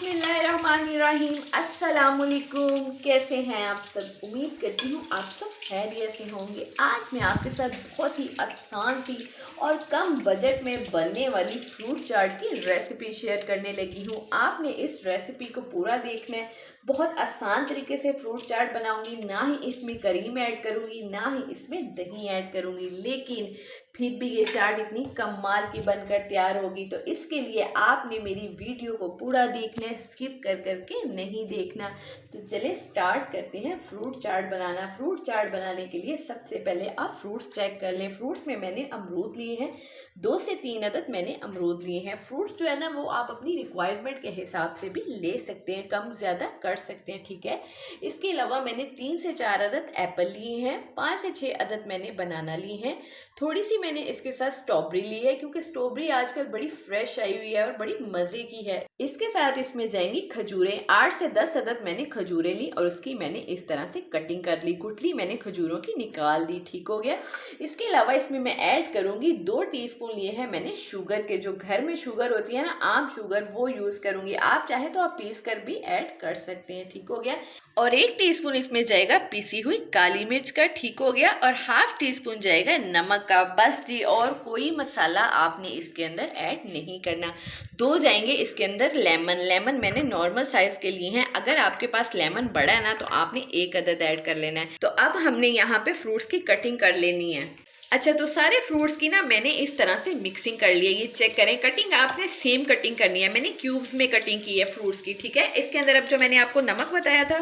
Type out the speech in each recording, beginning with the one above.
बिस्मिल्लाहिर्रहमानिर्रहीम। अस्सलामुअलैकुम। कैसे हैं आप सब? उम्मीद करती हूँ आप सब खैरियत से होंगे। आज मैं आपके साथ बहुत ही आसान सी और कम बजट में बनने वाली फ्रूट चाट की रेसिपी शेयर करने लगी हूँ। आपने इस रेसिपी को पूरा देखना है। बहुत आसान तरीके से फ्रूट चाट बनाऊंगी, ना ही इसमें करीम ऐड करूंगी, ना ही इसमें दही ऐड करूंगी, लेकिन फिर भी ये चाट इतनी कमाल की बनकर तैयार होगी। तो इसके लिए आपने मेरी वीडियो को पूरा देखना है, स्किप कर करके नहीं देखना। तो चले स्टार्ट करते हैं फ्रूट चाट बनाना। फ्रूट चाट बनाने के लिए सबसे पहले आप फ्रूट्स चेक कर लें। फ्रूट्स में मैंने अमरूद लिए हैं, 2 से 3 अदद मैंने अमरूद लिए हैं। फ्रूट्स जो है ना वो आप अपनी रिक्वायरमेंट के हिसाब से भी ले सकते हैं, कम ज़्यादा कर सकते हैं, ठीक है। इसके अलावा मैंने 3 से 4 अदद एप्पल लिए हैं, 5 से 6 अदद मैंने बनाना ली हैं। थोड़ी सी मैंने इसके साथ स्ट्रॉबेरी ली है, क्योंकि स्ट्रॉबेरी आजकल बड़ी फ्रेश आई हुई है और बड़ी मज़े की है। इसके साथ इसमें जाएंगी खजूरें, 8 से 10 अदद मैंने खजूरें ली और उसकी मैंने इस तरह से कटिंग कर ली। गुठली मैंने खजूरों की निकाल दी, ठीक हो गया। इसके अलावा इसमें मैं ऐड करूंगी 2 टीस्पून लिए हैं मैंने शुगर के। जो घर में शुगर होती है ना, आम शुगर, वो यूज़ करूंगी। आप चाहे तो आप पीस कर भी ऐड कर सकते हैं, ठीक हो गया। और 1 टीस्पून इसमें जाएगा पिसी हुई काली मिर्च का, ठीक हो गया। और हाफ टीस्पून जाएगा नमक का, बस जी। और कोई मसाला आपने इसके अंदर ऐड नहीं करना। 2 जाएंगे इसके अंदर लेमन। लेमन मैंने नॉर्मल साइज के लिए हैं। अगर आपके पास लेमन बड़ा है ना तो आपने 1 अदद ऐड कर लेना है। तो अब हमने यहाँ पे फ्रूट्स की कटिंग कर लेनी है। अच्छा, तो सारे फ्रूट्स की ना मैंने इस तरह से मिक्सिंग कर ली है। ये चेक करें, कटिंग आपने सेम कटिंग करनी है। मैंने क्यूब्स में कटिंग की है फ्रूट्स की, ठीक है। इसके अंदर अब जो मैंने आपको नमक बताया था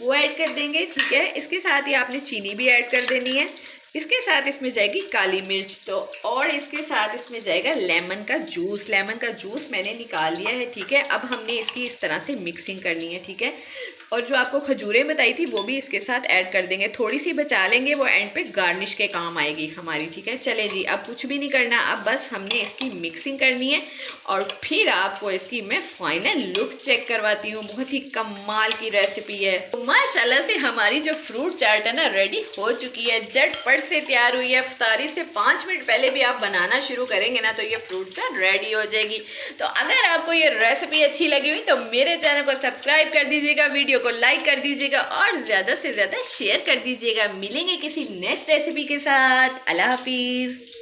वो ऐड कर देंगे, ठीक है। इसके साथ ही आपने चीनी भी ऐड कर देनी है। इसके साथ इसमें जाएगी काली मिर्च, तो और इसके साथ इसमें जाएगा लेमन का जूस। लेमन का जूस मैंने निकाल लिया है, ठीक है। अब हमने इसकी इस तरह से मिक्सिंग करनी है, ठीक है। और जो आपको खजूरें बताई थी वो भी इसके साथ ऐड कर देंगे। थोड़ी सी बचा लेंगे, वो एंड पे गार्निश के काम आएगी हमारी, ठीक है। चले जी, अब कुछ भी नहीं करना, अब बस हमने इसकी मिक्सिंग करनी है और फिर आपको इसकी मैं फाइनल लुक चेक करवाती हूँ। बहुत ही कमाल की रेसिपी है। तो माशाल्लाह से हमारी जो फ्रूट चाट है ना रेडी हो चुकी है, झटपट से तैयार हुई है। इफ्तारी से 5 मिनट पहले भी आप बनाना शुरू करेंगे ना तो ये फ्रूट चाट रेडी हो जाएगी। तो अगर आपको ये रेसिपी अच्छी लगी हुई तो मेरे चैनल को सब्सक्राइब कर दीजिएगा, वीडियो को लाइक कर दीजिएगा और ज़्यादा से ज़्यादा शेयर कर दीजिएगा। मिलेंगे किसी नेक्स्ट रेसिपी के साथ। अल्लाह हाफिज़।